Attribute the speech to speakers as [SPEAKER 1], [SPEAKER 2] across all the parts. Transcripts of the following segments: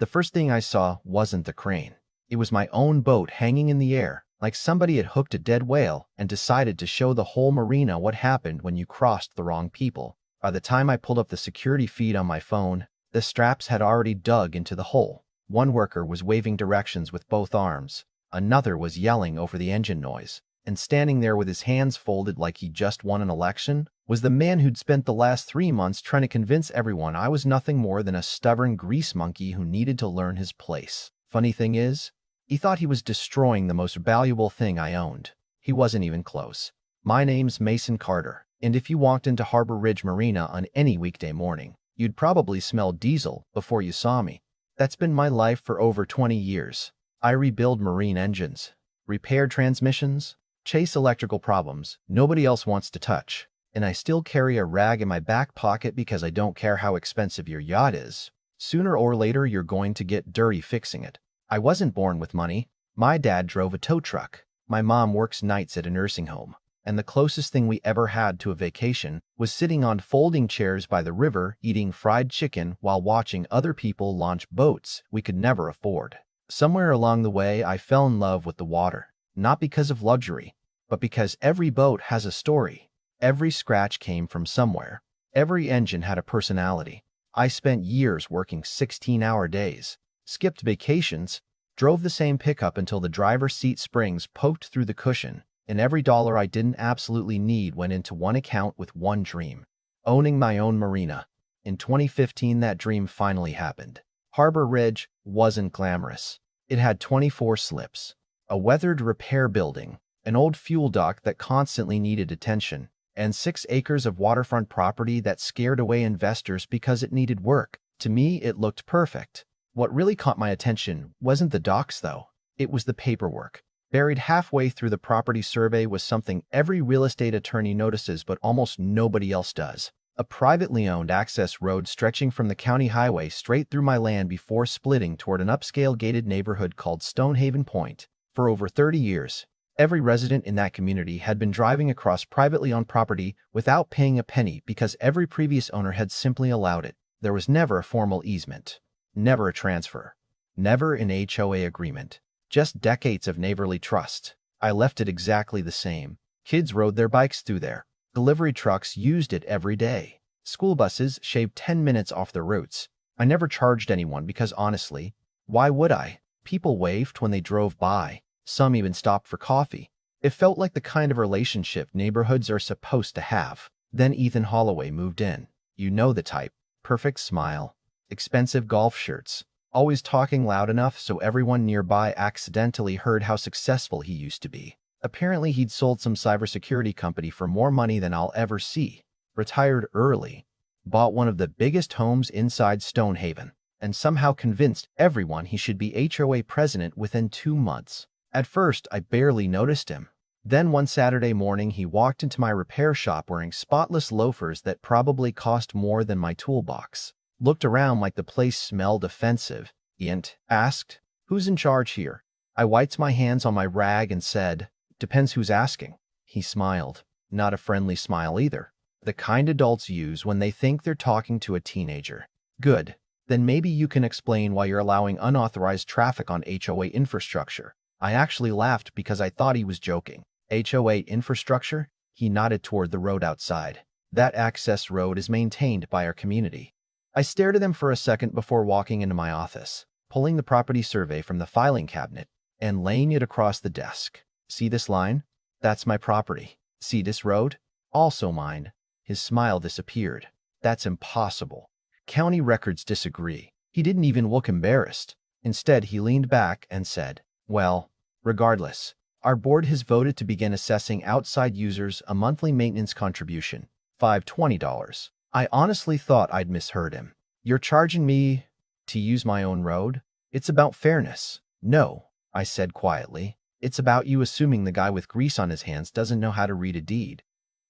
[SPEAKER 1] The first thing I saw wasn't the crane. It was my own boat hanging in the air, like somebody had hooked a dead whale and decided to show the whole marina what happened when you crossed the wrong people. By the time I pulled up the security feed on my phone, the straps had already dug into the hole. One worker was waving directions with both arms. Another was yelling over the engine noise. And standing there with his hands folded like he just won an election was the man who'd spent the last 3 months trying to convince everyone I was nothing more than a stubborn grease monkey who needed to learn his place. Funny thing is, he thought he was destroying the most valuable thing I owned. He wasn't even close. My name's Mason Carter, and if you walked into Harbor Ridge Marina on any weekday morning, you'd probably smell diesel before you saw me. That's been my life for over 20 years. I rebuild marine engines, repair transmissions, chase electrical problems nobody else wants to touch, and I still carry a rag in my back pocket because I don't care how expensive your yacht is. Sooner or later, you're going to get dirty fixing it. I wasn't born with money. My dad drove a tow truck. My mom works nights at a nursing home. And the closest thing we ever had to a vacation was sitting on folding chairs by the river eating fried chicken while watching other people launch boats we could never afford. Somewhere along the way, I fell in love with the water. Not because of luxury, but because every boat has a story. Every scratch came from somewhere. Every engine had a personality. I spent years working 16-hour days, skipped vacations, drove the same pickup until the driver's seat springs poked through the cushion, and every dollar I didn't absolutely need went into one account with one dream: owning my own marina. In 2015, that dream finally happened. Harbor Ridge wasn't glamorous. It had 24 slips, a weathered repair building, an old fuel dock that constantly needed attention, and 6 acres of waterfront property that scared away investors because it needed work. To me, it looked perfect. What really caught my attention wasn't the docks, though. It was the paperwork. Buried halfway through the property survey was something every real estate attorney notices but almost nobody else does: a privately owned access road stretching from the county highway straight through my land before splitting toward an upscale gated neighborhood called Stonehaven Point. For over 30 years, every resident in that community had been driving across privately owned property without paying a penny because every previous owner had simply allowed it. There was never a formal easement, never a transfer, never an HOA agreement, just decades of neighborly trust. I left it exactly the same. Kids rode their bikes through there. Delivery trucks used it every day. School buses shaved 10 minutes off their routes. I never charged anyone because honestly, why would I? People waved when they drove by. Some even stopped for coffee. It felt like the kind of relationship neighborhoods are supposed to have. Then Ethan Holloway moved in. You know the type. Perfect smile, expensive golf shirts, always talking loud enough so everyone nearby accidentally heard how successful he used to be. Apparently, he'd sold some cybersecurity company for more money than I'll ever see, retired early, bought one of the biggest homes inside Stonehaven, and somehow convinced everyone he should be HOA president within 2 months. At first, I barely noticed him. Then one Saturday morning, he walked into my repair shop wearing spotless loafers that probably cost more than my toolbox, looked around like the place smelled offensive, and asked, "Who's in charge here?" I wiped my hands on my rag and said, "Depends who's asking." He smiled. Not a friendly smile either. The kind adults use when they think they're talking to a teenager. "Good. Then maybe you can explain why you're allowing unauthorized traffic on HOA infrastructure." I actually laughed because I thought he was joking. HOA infrastructure? He nodded toward the road outside. That access road is maintained by our community. I stared at him for a second before walking into my office, pulling the property survey from the filing cabinet and laying it across the desk. "See this line? That's my property. See this road? Also mine." His smile disappeared. "That's impossible. County records disagree." He didn't even look embarrassed. Instead, he leaned back and said, "Well, regardless, our board has voted to begin assessing outside users a monthly maintenance contribution, $520. I honestly thought I'd misheard him. "You're charging me to use my own road? It's about fairness." "No," I said quietly. "It's about you assuming the guy with grease on his hands doesn't know how to read a deed."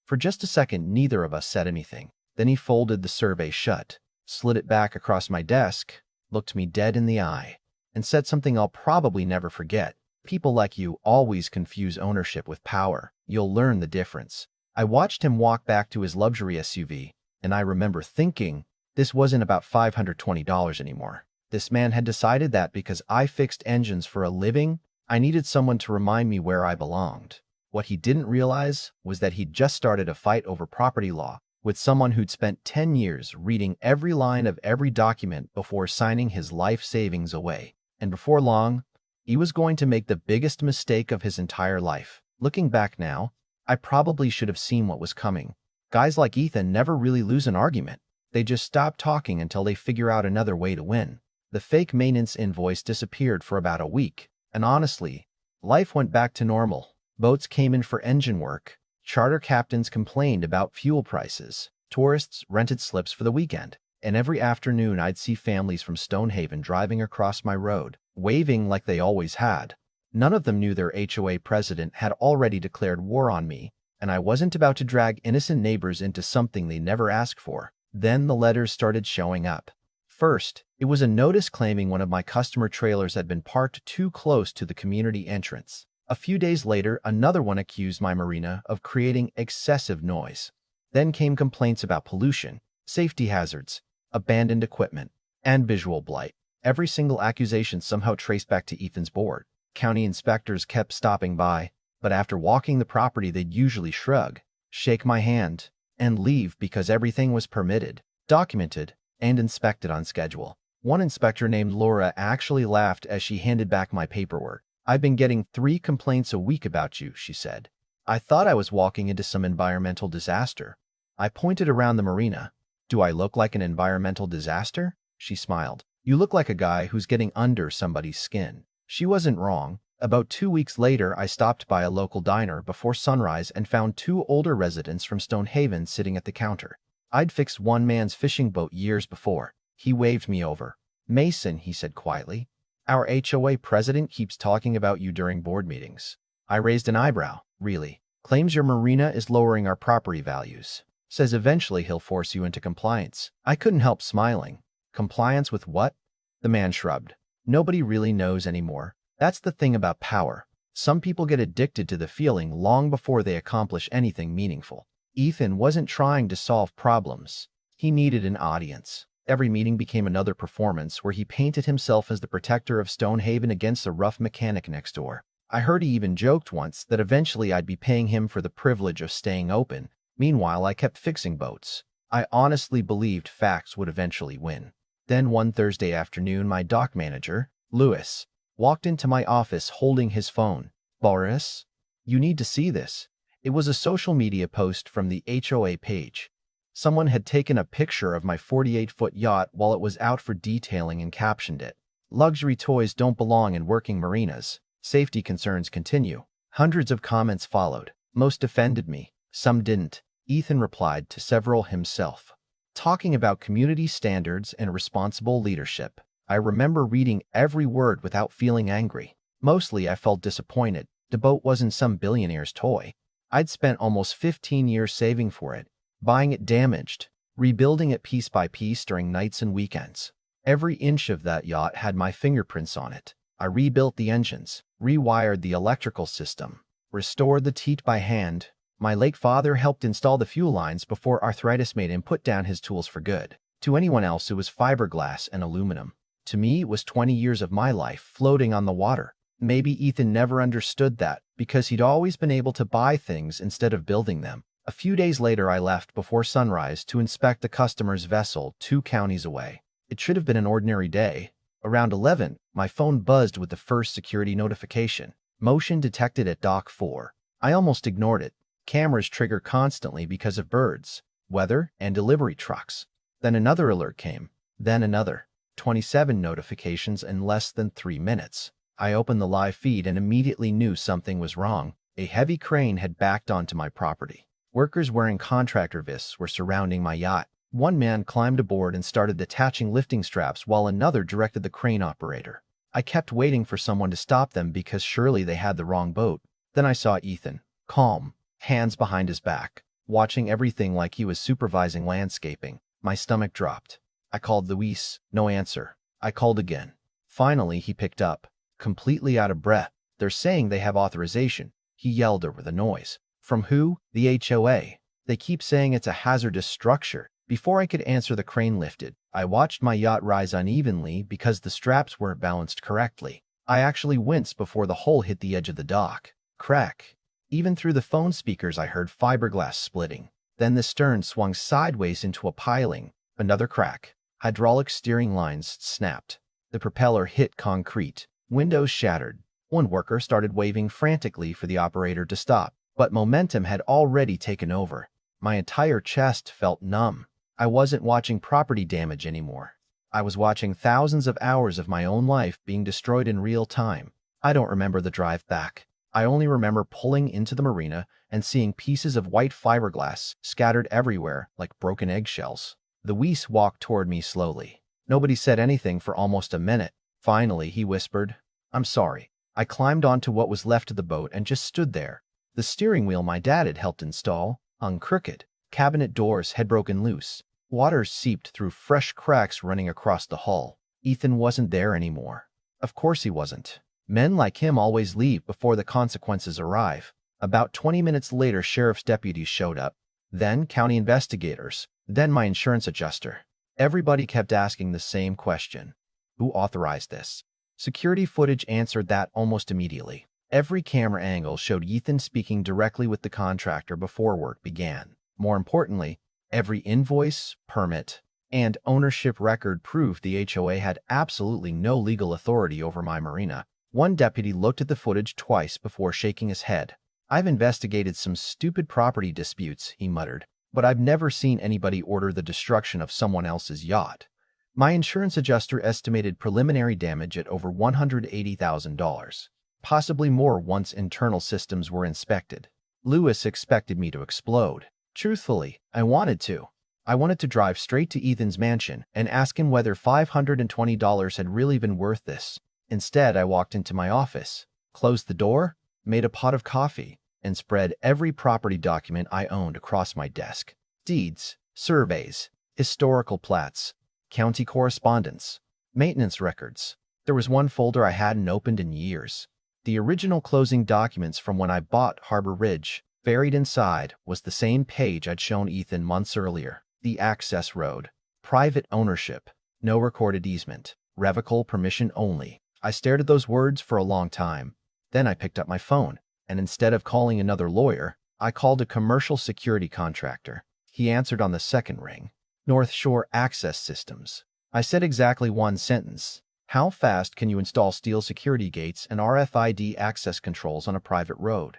[SPEAKER 1] For just a second, neither of us said anything. Then he folded the survey shut, slid it back across my desk, looked me dead in the eye, and said something I'll probably never forget. "People like you always confuse ownership with power. You'll learn the difference." I watched him walk back to his luxury SUV, and I remember thinking, this wasn't about $520 anymore. This man had decided that because I fixed engines for a living, I needed someone to remind me where I belonged. What he didn't realize was that he'd just started a fight over property law with someone who'd spent 10 years reading every line of every document before signing his life savings away. And before long, he was going to make the biggest mistake of his entire life. Looking back now, I probably should have seen what was coming. Guys like Ethan never really lose an argument. They just stop talking until they figure out another way to win. The fake maintenance invoice disappeared for about a week, and honestly, life went back to normal. Boats came in for engine work. Charter captains complained about fuel prices. Tourists rented slips for the weekend. And every afternoon I'd see families from Stonehaven driving across my road, waving like they always had. None of them knew their HOA president had already declared war on me, and I wasn't about to drag innocent neighbors into something they never asked for. Then the letters started showing up. First, it was a notice claiming one of my customer trailers had been parked too close to the community entrance. A few days later, another one accused my marina of creating excessive noise. Then came complaints about pollution, safety hazards, abandoned equipment, and visual blight. Every single accusation somehow traced back to Ethan's board. County inspectors kept stopping by, but after walking the property they'd usually shrug, shake my hand, and leave because everything was permitted, documented, and inspected on schedule. One inspector named Laura actually laughed as she handed back my paperwork. "I've been getting 3 complaints a week about you," she said. I thought I was walking into some environmental disaster. I pointed around the marina. "Do I look like an environmental disaster?" She smiled. "You look like a guy who's getting under somebody's skin." She wasn't wrong. About 2 weeks later, I stopped by a local diner before sunrise and found 2 older residents from Stonehaven sitting at the counter. I'd fixed one man's fishing boat years before. He waved me over. "Mason," he said quietly, "our HOA president keeps talking about you during board meetings." I raised an eyebrow. "Really? Claims your marina is lowering our property values. Says eventually he'll force you into compliance." I couldn't help smiling. "Compliance with what?" The man shrugged. "Nobody really knows anymore. That's the thing about power. Some people get addicted to the feeling long before they accomplish anything meaningful." Ethan wasn't trying to solve problems. He needed an audience. Every meeting became another performance where he painted himself as the protector of Stonehaven against the rough mechanic next door. I heard he even joked once that eventually I'd be paying him for the privilege of staying open. Meanwhile, I kept fixing boats. I honestly believed facts would eventually win. Then one Thursday afternoon, my dock manager, Lewis, walked into my office holding his phone. "Boris, you need to see this." It was a social media post from the HOA page. Someone had taken a picture of my 48-foot yacht while it was out for detailing and captioned it, "Luxury toys don't belong in working marinas. Safety concerns continue." Hundreds of comments followed. Most defended me. Some didn't. Ethan replied to several himself, talking about community standards and responsible leadership. I remember reading every word without feeling angry. Mostly I felt disappointed. The boat wasn't some billionaire's toy. I'd spent almost 15 years saving for it, buying it damaged, rebuilding it piece by piece during nights and weekends. Every inch of that yacht had my fingerprints on it. I rebuilt the engines, rewired the electrical system, restored the teat by hand. My late father helped install the fuel lines before arthritis made him put down his tools for good. To anyone else, it was fiberglass and aluminum. To me, it was 20 years of my life floating on the water. Maybe Ethan never understood that, because he'd always been able to buy things instead of building them. A few days later, I left before sunrise to inspect the customer's vessel 2 counties away. It should have been an ordinary day. Around 11, my phone buzzed with the first security notification. Motion detected at Dock 4. I almost ignored it. Cameras trigger constantly because of birds, weather, and delivery trucks. Then another alert came. Then another. 27 notifications in less than 3 minutes. I opened the live feed and immediately knew something was wrong. A heavy crane had backed onto my property. Workers wearing contractor vests were surrounding my yacht. One man climbed aboard and started detaching lifting straps while another directed the crane operator. I kept waiting for someone to stop them because surely they had the wrong boat. Then I saw Ethan, calm, hands behind his back, watching everything like he was supervising landscaping. My stomach dropped. I called Luis, no answer. I called again. Finally, he picked up, completely out of breath. "They're saying they have authorization," he yelled over the noise. "From who?" "The HOA. They keep saying it's a hazardous structure." Before I could answer, the crane lifted. I watched my yacht rise unevenly because the straps weren't balanced correctly. I actually winced before the hull hit the edge of the dock. Crack. Even through the phone speakers I heard fiberglass splitting. Then the stern swung sideways into a piling. Another crack. Hydraulic steering lines snapped. The propeller hit concrete. Windows shattered. One worker started waving frantically for the operator to stop, but momentum had already taken over. My entire chest felt numb. I wasn't watching property damage anymore. I was watching thousands of hours of my own life being destroyed in real time. I don't remember the drive back. I only remember pulling into the marina and seeing pieces of white fiberglass scattered everywhere like broken eggshells. Luis walked toward me slowly. Nobody said anything for almost a minute. Finally, he whispered, "I'm sorry." I climbed onto what was left of the boat and just stood there. The steering wheel my dad had helped install hung crooked. Cabinet doors had broken loose. Water seeped through fresh cracks running across the hull. Ethan wasn't there anymore. Of course he wasn't. Men like him always leave before the consequences arrive. About 20 minutes later, sheriff's deputies showed up. Then county investigators. Then my insurance adjuster. Everybody kept asking the same question. Who authorized this? Security footage answered that almost immediately. Every camera angle showed Ethan speaking directly with the contractor before work began. More importantly, every invoice, permit, and ownership record proved the HOA had absolutely no legal authority over my marina. One deputy looked at the footage twice before shaking his head. "I've investigated some stupid property disputes," he muttered, "but I've never seen anybody order the destruction of someone else's yacht." My insurance adjuster estimated preliminary damage at over $180,000, possibly more once internal systems were inspected. Lewis expected me to explode. Truthfully, I wanted to. I wanted to drive straight to Ethan's mansion and ask him whether $520 had really been worth this. Instead, I walked into my office, closed the door, made a pot of coffee, and spread every property document I owned across my desk. Deeds, surveys, historical plats, county correspondence, maintenance records. There was one folder I hadn't opened in years. The original closing documents from when I bought Harbor Ridge. Buried inside was the same page I'd shown Ethan months earlier. The access road. Private ownership. No recorded easement. Revocable permission only. I stared at those words for a long time. Then I picked up my phone, and instead of calling another lawyer, I called a commercial security contractor. He answered on the second ring. North Shore Access Systems. I said exactly one sentence. How fast can you install steel security gates and RFID access controls on a private road?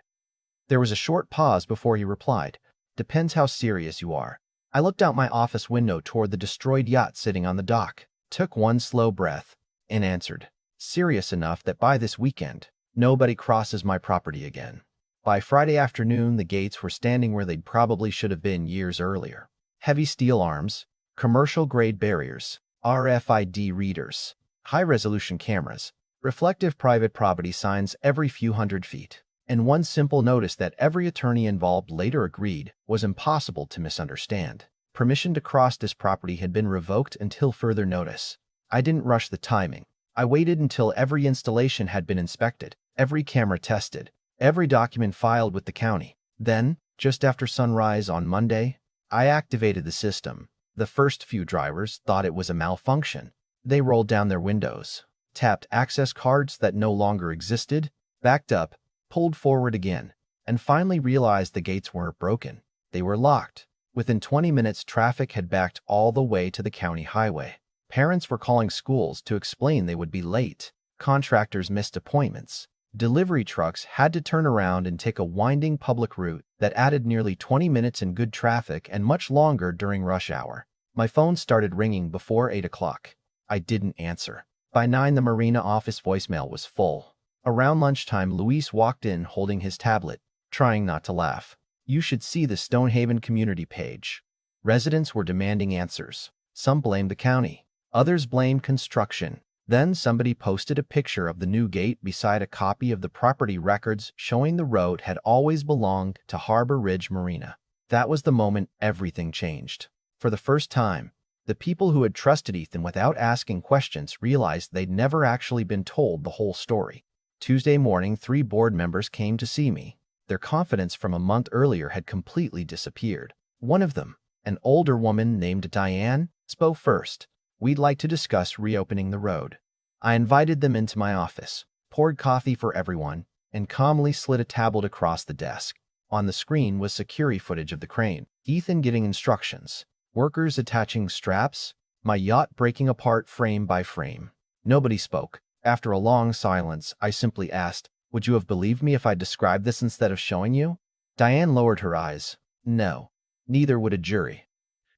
[SPEAKER 1] There was a short pause before he replied, "Depends how serious you are." I looked out my office window toward the destroyed yacht sitting on the dock, took one slow breath, and answered, "Serious enough that by this weekend, nobody crosses my property again." By Friday afternoon, the gates were standing where they'd probably should have been years earlier. Heavy steel arms, commercial-grade barriers, RFID readers, high-resolution cameras, reflective private property signs every few hundred feet, and one simple notice that every attorney involved later agreed was impossible to misunderstand. Permission to cross this property had been revoked until further notice. I didn't rush the timing. I waited until every installation had been inspected, every camera tested, every document filed with the county. Then, just after sunrise on Monday, I activated the system. The first few drivers thought it was a malfunction. They rolled down their windows, tapped access cards that no longer existed, backed up, pulled forward again, and finally realized the gates weren't broken. They were locked. Within 20 minutes, traffic had backed all the way to the county highway. Parents were calling schools to explain they would be late. Contractors missed appointments. Delivery trucks had to turn around and take a winding public route that added nearly 20 minutes in good traffic and much longer during rush hour. My phone started ringing before 8 o'clock. I didn't answer. By 9, the marina office voicemail was full. Around lunchtime, Luis walked in holding his tablet, trying not to laugh. You should see the Stonehaven community page. Residents were demanding answers. Some blamed the county. Others blamed construction. Then somebody posted a picture of the new gate beside a copy of the property records showing the road had always belonged to Harbor Ridge Marina. That was the moment everything changed. For the first time, the people who had trusted Ethan without asking questions realized they'd never actually been told the whole story. Tuesday morning, 3 board members came to see me. Their confidence from a month earlier had completely disappeared. One of them, an older woman named Diane, spoke first. We'd like to discuss reopening the road. I invited them into my office, poured coffee for everyone, and calmly slid a tablet across the desk. On the screen was security footage of the crane, Ethan getting instructions, workers attaching straps, my yacht breaking apart frame by frame. Nobody spoke. After a long silence, I simply asked, "Would you have believed me if I described this instead of showing you?" Diane lowered her eyes. No. Neither would a jury.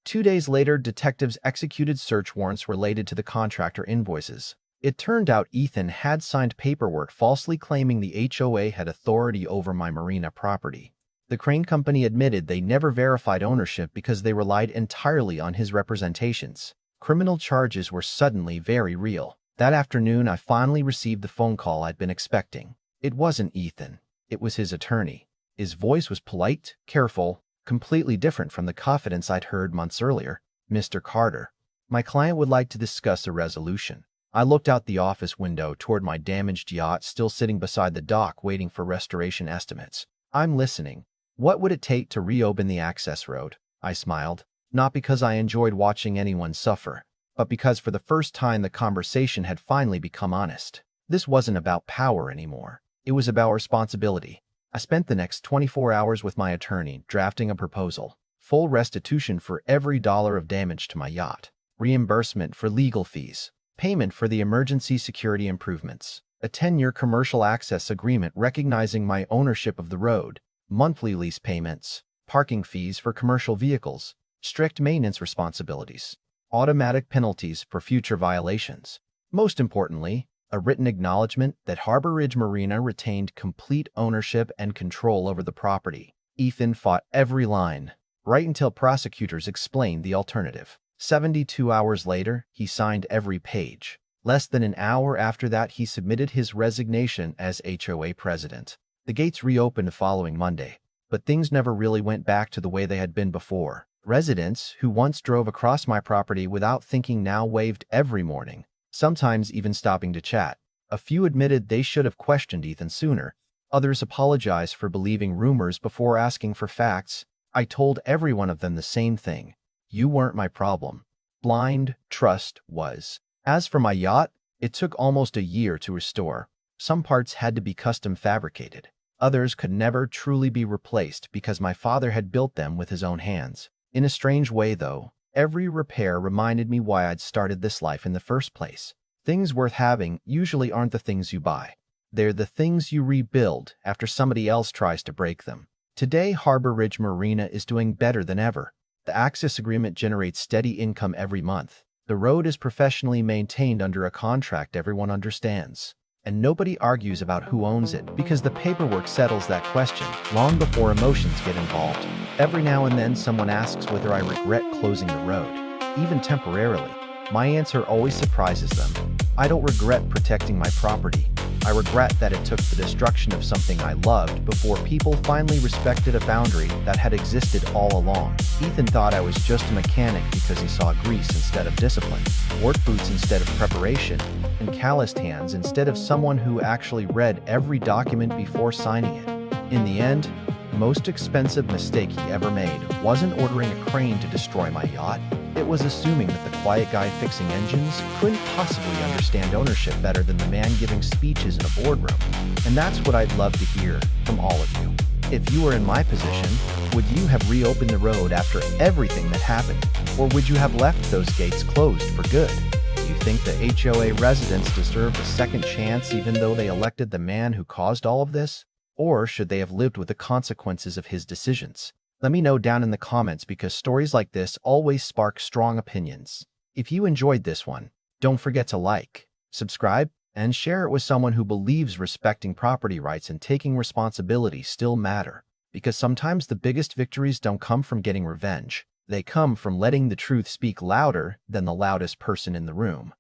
[SPEAKER 1] 2 days later, detectives executed search warrants related to the contractor invoices. It turned out Ethan had signed paperwork falsely claiming the HOA had authority over my marina property. The crane company admitted they never verified ownership because they relied entirely on his representations. Criminal charges were suddenly very real. That afternoon, I finally received the phone call I'd been expecting. It wasn't Ethan. It was his attorney. His voice was polite, careful, completely different from the confidence I'd heard months earlier. "Mr. Carter, my client would like to discuss a resolution." I looked out the office window toward my damaged yacht still sitting beside the dock waiting for restoration estimates. "I'm listening. What would it take to reopen the access road?" I smiled, not because I enjoyed watching anyone suffer, but because for the first time the conversation had finally become honest. This wasn't about power anymore. It was about responsibility. I spent the next 24 hours with my attorney drafting a proposal. Full restitution for every dollar of damage to my yacht. Reimbursement for legal fees. Payment for the emergency security improvements. A 10-year commercial access agreement recognizing my ownership of the road. Monthly lease payments. Parking fees for commercial vehicles. Strict maintenance responsibilities. Automatic penalties for future violations. Most importantly, a written acknowledgement that Harbor Ridge Marina retained complete ownership and control over the property. Ethan fought every line, right until prosecutors explained the alternative. 72 hours later, he signed every page. Less than an hour after that, he submitted his resignation as HOA president. The gates reopened the following Monday, but things never really went back to the way they had been before. Residents who once drove across my property without thinking now waved every morning, sometimes even stopping to chat. A few admitted they should have questioned Ethan sooner. Others apologized for believing rumors before asking for facts. I told every one of them the same thing. You weren't my problem. Blind trust was. As for my yacht, it took almost a year to restore. Some parts had to be custom fabricated. Others could never truly be replaced because my father had built them with his own hands. In a strange way, though, every repair reminded me why I'd started this life in the first place. Things worth having usually aren't the things you buy. They're the things you rebuild after somebody else tries to break them. Today, Harbor Ridge Marina is doing better than ever. The access agreement generates steady income every month. The road is professionally maintained under a contract everyone understands. And nobody argues about who owns it because the paperwork settles that question long before emotions get involved. Every now and then someone asks whether I regret closing the road, even temporarily. My answer always surprises them. I don't regret protecting my property. I regret that it took the destruction of something I loved before people finally respected a boundary that had existed all along. Ethan thought I was just a mechanic because he saw grease instead of discipline, work boots instead of preparation, and calloused hands instead of someone who actually read every document before signing it. In the end, the most expensive mistake he ever made wasn't ordering a crane to destroy my yacht. It was assuming that the quiet guy fixing engines couldn't possibly understand ownership better than the man giving speeches in a boardroom. And that's what I'd love to hear from all of you. If you were in my position, would you have reopened the road after everything that happened? Or would you have left those gates closed for good? Do you think the HOA residents deserved a second chance even though they elected the man who caused all of this? Or should they have lived with the consequences of his decisions? Let me know down in the comments because stories like this always spark strong opinions. If you enjoyed this one, don't forget to like, subscribe, and share it with someone who believes respecting property rights and taking responsibility still matter. Because sometimes the biggest victories don't come from getting revenge. They come from letting the truth speak louder than the loudest person in the room.